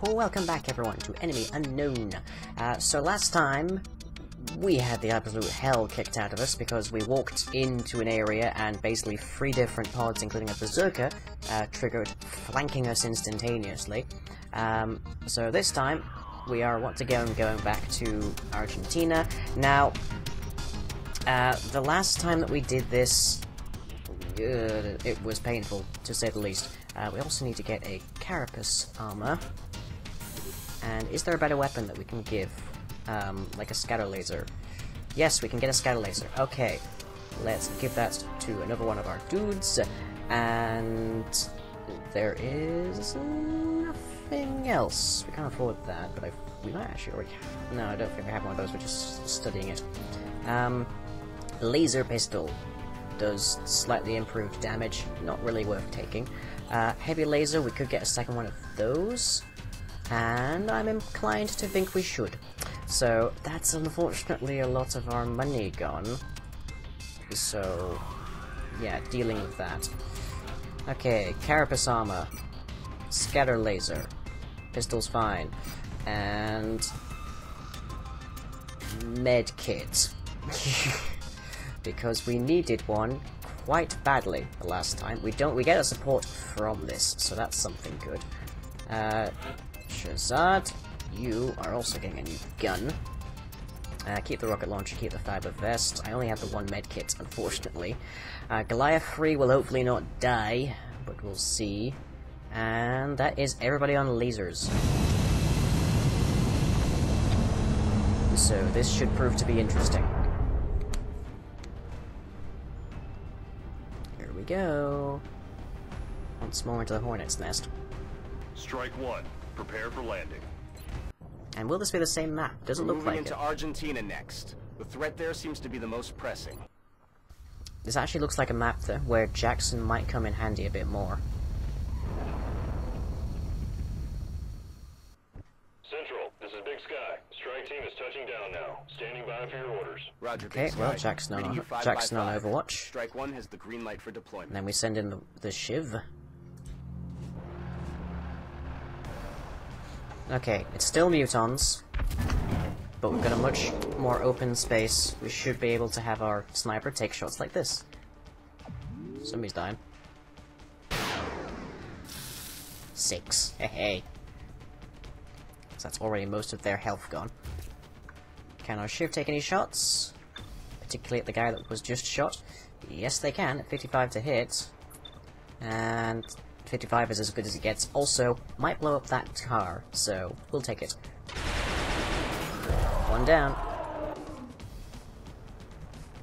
Welcome back everyone to Enemy Unknown. So last time we had the absolute hell kicked out of us because we walked into an area and basically 3 different pods, including a Berserker, triggered, flanking us instantaneously. So this time we are once again going back to Argentina. Now, the last time that we did this, it was painful, to say the least. We also need to get a carapace armor. And is there a better weapon that we can give? Like a scatter laser. Yes, we can get a scatter laser. Okay, let's give that to another one of our dudes. And there is nothing else. We can't afford that, but we might actually already have. No, I don't think we have one of those. We're just studying it. Laser pistol does slightly improved damage. Not really worth taking. Heavy laser, we could get a second one of those. And I'm inclined to think we should. So, that's unfortunately a lot of our money gone. So, yeah, dealing with that. Okay, carapace armor. Scatter laser. Pistol's fine. And med kit. Because we needed one quite badly the last time. We get a support from this, so that's something good. Shazad, you are also getting a new gun. Keep the rocket launcher, keep the fiber vest. I only have the one med kit, unfortunately. Goliath 3 will hopefully not die, but we'll see. And that is everybody on lasers. So this should prove to be interesting. Here we go. Once more into the hornet's nest. Strike 1. Prepare for landing. And will this be the same map? Doesn't look like it. Moving into Argentina next. The threat there seems to be the most pressing. This actually looks like a map there, where Jackson might come in handy a bit more. Central, this is Big Sky. Strike team is touching down now. Standing by for your orders. Roger. Okay, well, Jackson on Overwatch. Strike 1 has the green light for deployment. And then we send in the Shiv. Okay, it's still Mutons, but we've got a much more open space. We should be able to have our sniper take shots like this. Somebody's dying. 6. Hey. So that's already most of their health gone. Can our Shiv take any shots? Particularly at the guy that was just shot? Yes, they can, at 55 to hit. And 55 is as good as it gets. Also, might blow up that car, so we'll take it. One down.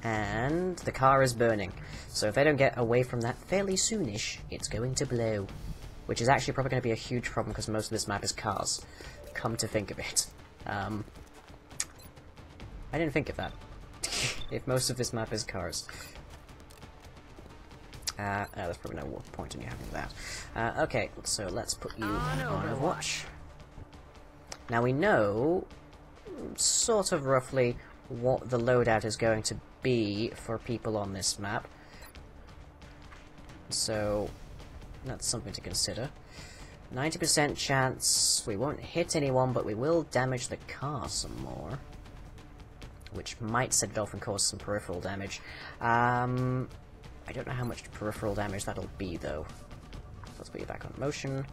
And the car is burning. So if they don't get away from that fairly soonish, it's going to blow. Which is actually probably going to be a huge problem because most of this map is cars. Come to think of it. I didn't think of that. If most of this map is cars. There's probably no point in you having that. Okay, so let's put you on Overwatch. Now we know, sort of roughly, what the loadout is going to be for people on this map. So, that's something to consider. 90% chance we won't hit anyone, but we will damage the car some more. Which might set it off and cause some peripheral damage. I don't know how much peripheral damage that'll be, though. Let's put you back on motion.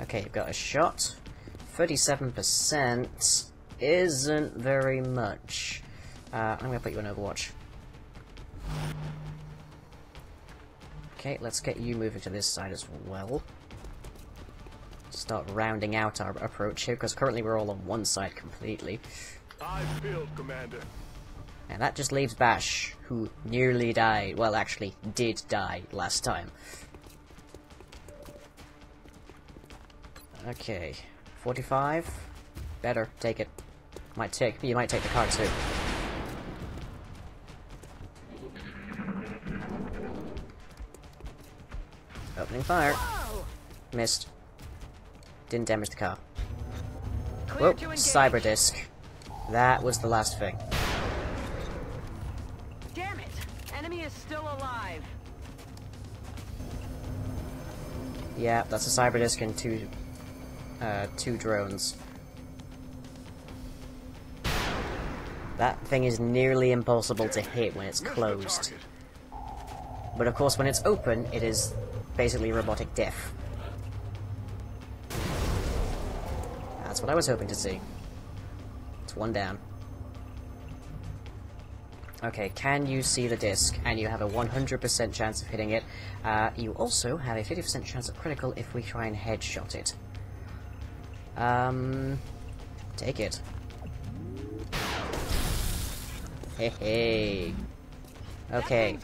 Okay, you've got a shot. 37% isn't very much. I'm gonna put you on Overwatch. Okay, let's get you moving to this side as well. Start rounding out our approach here, because currently we're all on one side completely. I feel, Commander. And that just leaves Bash, who nearly died. Well, actually, did die last time. Okay. 45. Better. Take it. You might take the car too. Opening fire. Missed. Didn't damage the car. Whoop. Cyber disc. That was the last thing. Damn it! Enemy is still alive. Yeah, that's a cyber disc and two drones. That thing is nearly impossible to hit when it's closed. But of course, when it's open, it is basically robotic death. That's what I was hoping to see. It's one down. Okay, can you see the disc? And you have a 100% chance of hitting it. You also have a 50% chance of critical if we try and headshot it. Take it. Hey. Okay.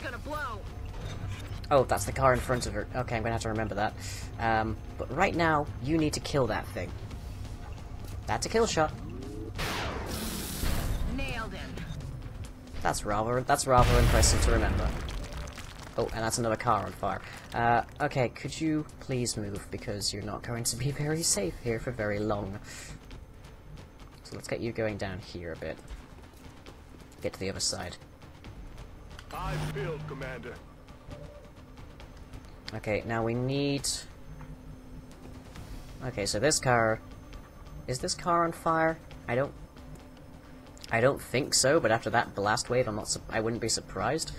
Oh, that's the car in front of her. Okay, I'm gonna have to remember that. But right now, you need to kill that thing. That's a kill shot. Nailed him. That's rather impressive to remember. Oh, and that's another car on fire. Okay, could you please move, because you're not going to be very safe here for very long. So let's get you going down here a bit. Get to the other side. Eyes peeled, Commander. Okay, now we need... Okay, so this car... Is this car on fire? I don't think so, but after that blast wave, I wouldn't be surprised.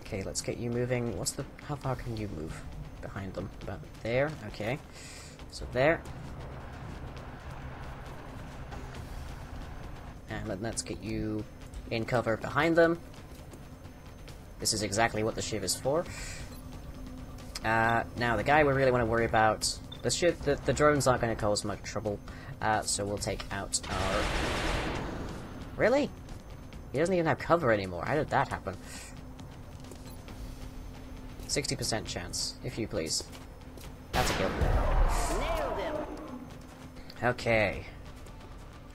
Okay, let's get you moving. How far can you move behind them? About there, okay. So there. And let's get you in cover behind them. This is exactly what the shiv is for. Now the guy we really want to worry about... The drones aren't going to cause much trouble, so we'll take out our... Really? He doesn't even have cover anymore. How did that happen? 60% chance, if you please. That's a kill. Nailed him. Okay.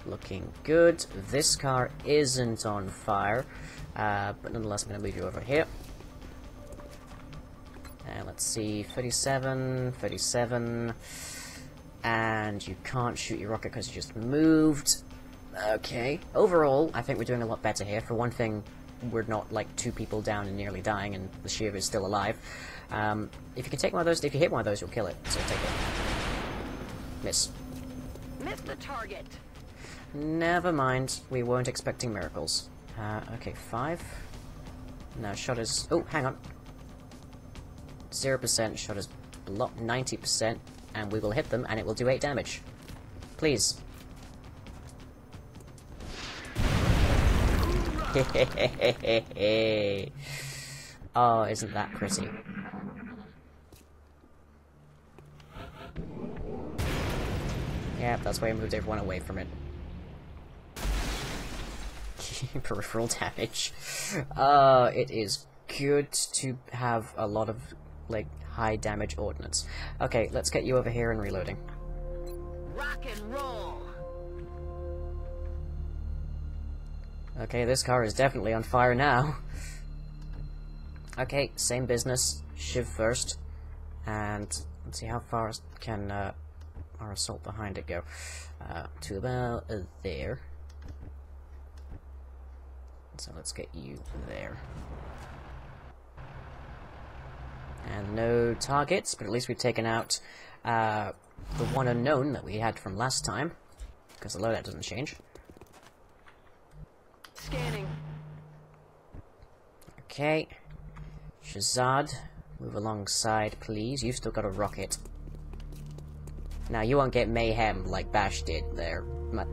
Looking good. This car isn't on fire, but nonetheless I'm going to move you over here. And let's see, 37, 37, and you can't shoot your rocket because you just moved. Okay. Overall, I think we're doing a lot better here. For one thing, we're not like 2 people down and nearly dying, and the shiv is still alive. If you can take one of those, if you hit one of those, you'll kill it. So take it. Miss. Missed the target. Never mind. We weren't expecting miracles. Okay, 5. No, shot is... Oh, hang on. 0% shot is blocked 90%, and we will hit them, and it will do 8 damage. Please. Oh, isn't that pretty? Yeah, that's why I moved everyone away from it. Peripheral damage. It is good to have a lot of, like, high damage ordnance. Okay, let's get you over here and reloading. Rock and roll. Okay, this car is definitely on fire now. Okay, same business. Shiv first. And let's see how far can our assault behind it go. To about there. So let's get you there. And no targets, but at least we've taken out the one unknown that we had from last time, because the loadout doesn't change. Scanning. Okay. Shazad, move alongside, please. You've still got a rocket. Now, you won't get mayhem like Bash did there.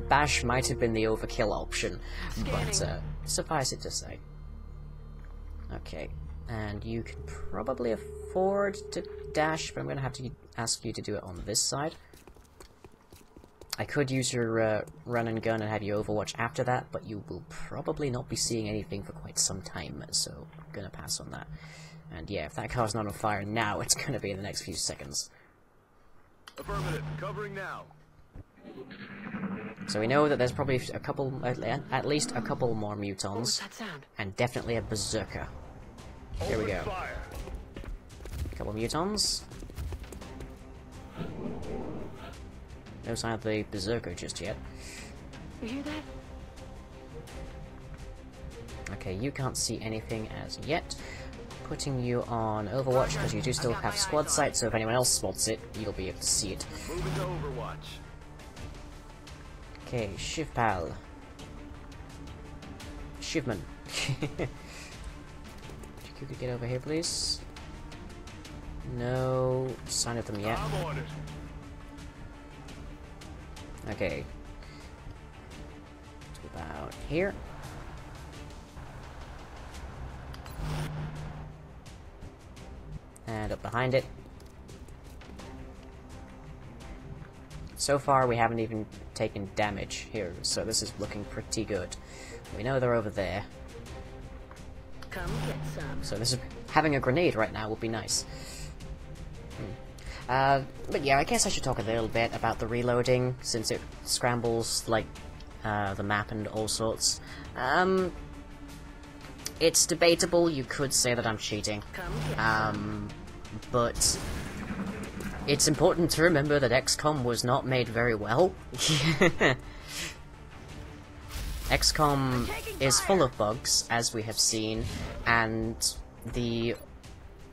Bash might have been the overkill option, but suffice it to say. Okay. And you can probably afford to dash, but I'm going to have to ask you to do it on this side. I could use your run and gun and have you overwatch after that, but you will probably not be seeing anything for quite some time, so I'm going to pass on that. And yeah, if that car's not on fire now, it's going to be in the next few seconds. Affirmative. Covering now. So we know that there's probably a couple, at least a couple more What was Mutons, that sound? and definitely a Berserker. Here we go. Fire. Couple Mutons. No sign of the Berserker just yet. You hear that? Okay, you can't see anything as yet. putting you on Overwatch because you do still have squad sight, so if anyone else spots it, you'll be able to see it. Moving to Overwatch. Okay, Shiv pal. Shivman. You could get over here, please. No sign of them yet. I'm on it. Okay. To about here. And up behind it. So far, we haven't even taken damage here, so this is looking pretty good. We know they're over there. Come get some. So this is having a grenade right now would be nice. But yeah, I guess I should talk a little bit about the reloading, since it scrambles, like, the map and all sorts. It's debatable, you could say that I'm cheating. Come get some. But it's important to remember that XCOM was not made very well. XCOM is full of bugs, as we have seen, and the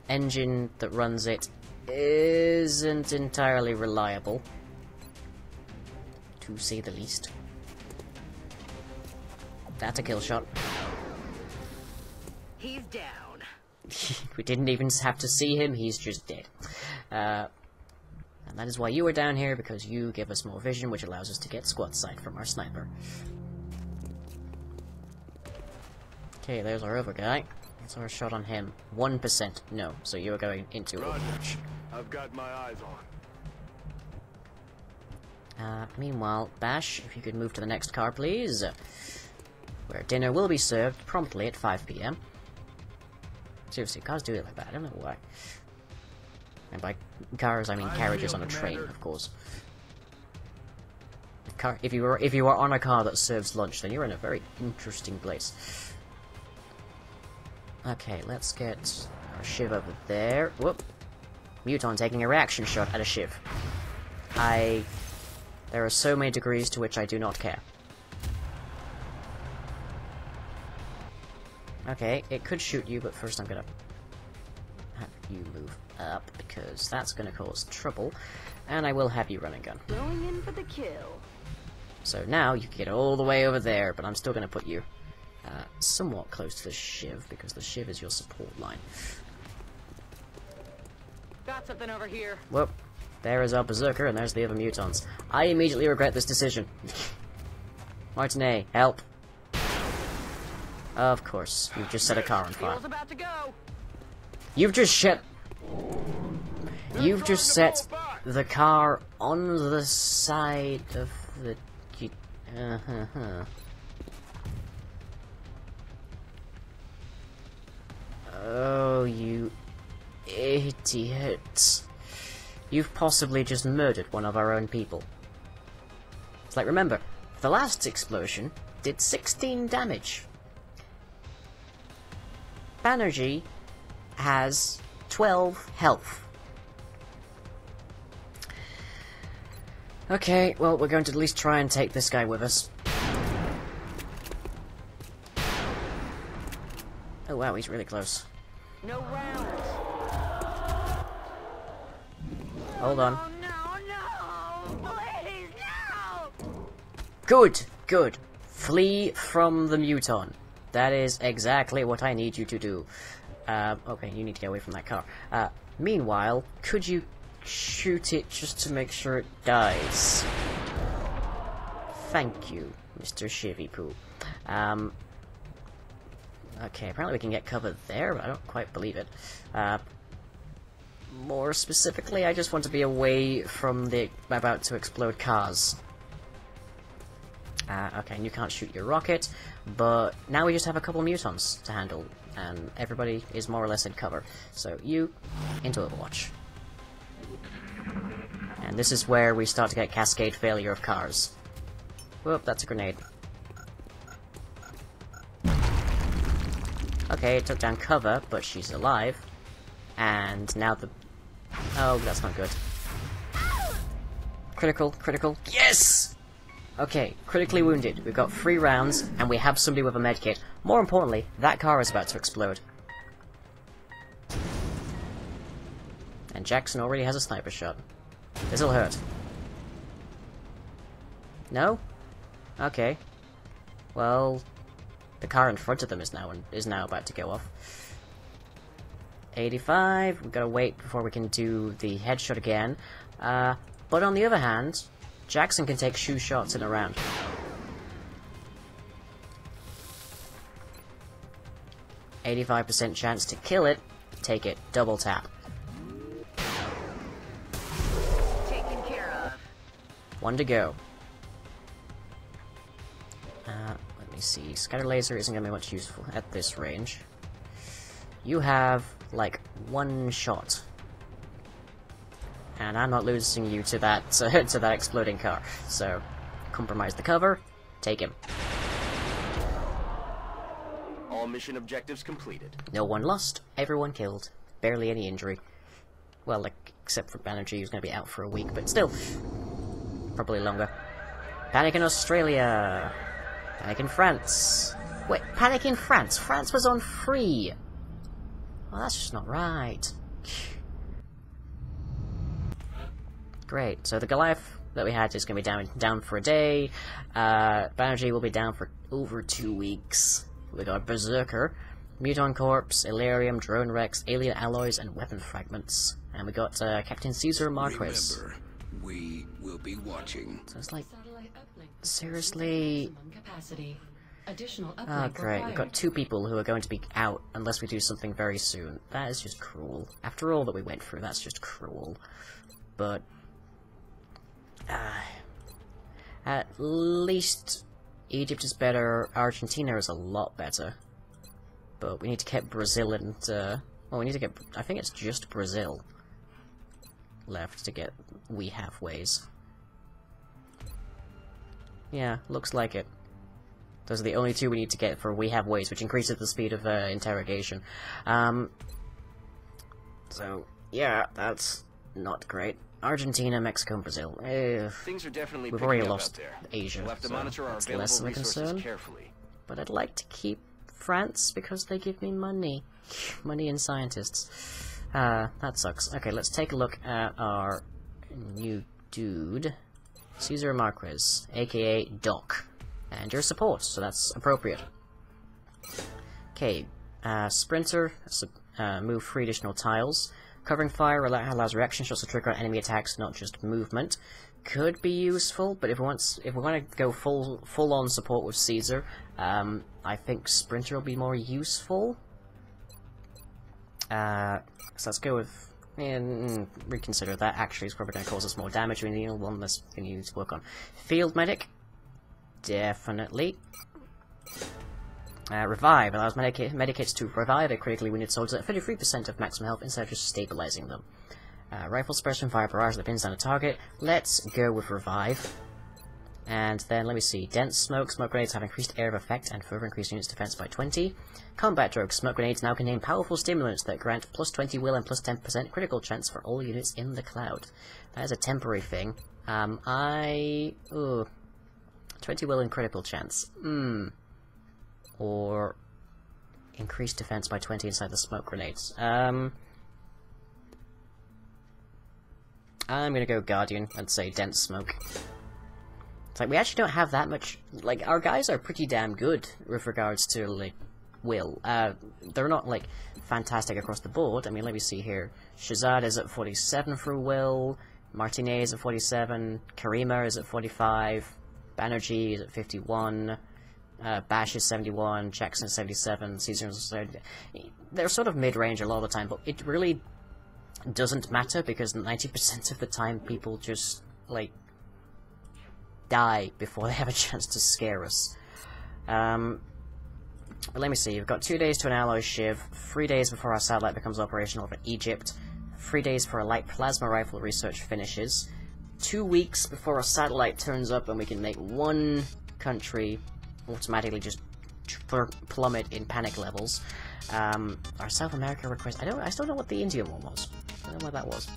engine that runs it isn't entirely reliable, to say the least. That's a kill shot. He's down. We didn't even have to see him, he's just dead. And that is why you are down here, because you give us more vision, which allows us to get squad sight from our sniper. Okay, there's our other guy. That's our shot on him. 1%. No, so you are going into Overwatch. I've got my eyes on. Meanwhile, Bash, if you could move to the next car, please. Where dinner will be served promptly at 5 PM. Seriously, cars do it like that. I don't know why. And by cars, I mean carriages on a train, of course. If you are on a car that serves lunch, then you're in a very interesting place. Okay, let's get our Shiv over there. Whoop! Muton taking a reaction shot at a Shiv. There are so many degrees to which I do not care. Okay, it could shoot you, but first I'm gonna have you move up, because that's gonna cause trouble, and I will have you run and gun. Going in for the kill. So now you can get all the way over there, but I'm still gonna put you somewhat close to the Shiv, because the Shiv is your support line. Got something over here. Well, there is our Berserker, and there's the other Mutons. I immediately regret this decision. Martinet, help. Of course, you've just set a car on fire. Fuel's about to go. You've just set the car on the side of the... Oh, you idiot. You've possibly just murdered one of our own people. It's like, remember, the last explosion did 16 damage. Banerjee has 12 health. Okay, well, we're going to at least try and take this guy with us. Oh wow, he's really close. No rounds. Hold on. Oh no, no! Please, no! Good, good. Flee from the Muton. That is exactly what I need you to do. Okay, you need to get away from that car. Meanwhile, could you shoot it just to make sure it dies? Thank you, Mr. Shivy Poo. Okay, apparently we can get cover there, but I don't quite believe it. More specifically, I just want to be away from the about to explode cars. Okay, and you can't shoot your rocket, but now we just have a couple Mutons to handle, and everybody is more or less in cover. So you, into Overwatch. And this is where we start to get cascade failure of cars. Whoop, that's a grenade. Okay, it took down cover, but she's alive. And now the... Oh, that's not good. Critical, critical. Yes! Okay, critically wounded. We've got 3 rounds, and we have somebody with a medkit. More importantly, that car is about to explode. And Jackson already has a sniper shot. This'll hurt. No? Okay. Well, the car in front of them is now about to go off. 85. We've got to wait before we can do the headshot again. But on the other hand, Jackson can take shoe shots in a round. %85 chance to kill it. Take it. Double tap. Taken care of. 1 to go. Let me see. Scatter laser isn't going to be much useful at this range. You have, like, 1 shot. And I'm not losing you to that, to that exploding car. So, compromise the cover. Take him. All mission objectives completed. No one lost. Everyone killed. Barely any injury. Well, like, except for Banerjee, who's going to be out for a week, but still. Probably longer. Panic in Australia. Panic in France. Wait, Panic in France? France was on free. Well, that's just not right. Great. So the Goliath that we had is going to be down for a day. Banerjee will be down for over 2 weeks. We got Berserker, Muton Corpse, Illyrium, Drone Rex, Alien Alloys, and Weapon Fragments. And we got Captain Caesar Marquez. Remember, we will be watching. So it's like, seriously? Oh, great. We've got 2 people who are going to be out unless we do something very soon. That is just cruel. After all that we went through, that's just cruel. But at least Egypt is better. Argentina is a lot better. But we need to get Brazil and, well, we need to get, I think it's just Brazil left to get we halfways. Yeah, looks like it. Those are the only 2 we need to get for we have ways, which increases the speed of interrogation. So, yeah, that's not great. Argentina, Mexico, and Brazil. Things are definitely we've already picking up lost out there. Asia, We'll have to so monitor our that's available less of a resources concern. carefully. But I'd like to keep France because they give me money. Money and scientists. That sucks. Okay, let's take a look at our new dude. Caesar Marquez, aka Doc. And your support, so that's appropriate. Okay, Sprinter, move 3 additional tiles. Covering fire allows reaction shots to trigger enemy attacks, not just movement. Could be useful, but if we want to go full on support with Caesar, I think Sprinter will be more useful. So let's go with reconsider that. Actually, it's probably going to cause us more damage. We need one less thing you need to work on. Field medic, definitely. Revive allows medikits to revive a critically wounded soldier at 33% of maximum health instead of just stabilizing them. Rifle suppression, fire barrage that pins down a target. Let's go with Revive. And then, let me see. Dense smoke. Smoke grenades have increased area of effect and further increase units' defense by 20. Combat drogue. Smoke grenades now contain powerful stimulants that grant plus 20 will and plus 10% critical chance for all units in the cloud. That is a temporary thing. 20 will and critical chance. Or increased defense by 20 inside the smoke grenades. I'm gonna go Guardian and say dense smoke. It's like, we actually don't have that much, like, our guys are pretty damn good with regards to, like, will. They're not, like, fantastic across the board. I mean, let me see here. Shazad is at 47 for will, Martinet is at 47, Karima is at 45, Banerjee is at 51, Bash is 71, Jackson is 77, Caesar is 70. They're sort of mid-range a lot of the time, but it really doesn't matter, because 90% of the time people just, like, die before they have a chance to scare us. But let me see, we've got 2 days to an alloy shiv, 3 days before our satellite becomes operational for Egypt, 3 days for a light plasma rifle research finishes, 2 weeks before a satellite turns up and we can make one country automatically just plummet in panic levels. Our South America request, I still don't know what the Indian one was. I don't know what that was.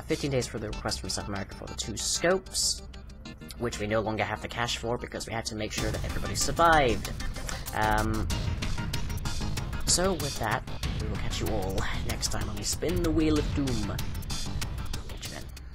15 days for the request from South America for the 2 scopes, which we no longer have the cash for because we had to make sure that everybody survived. So with that, we will catch you all next time when we spin the Wheel of Doom.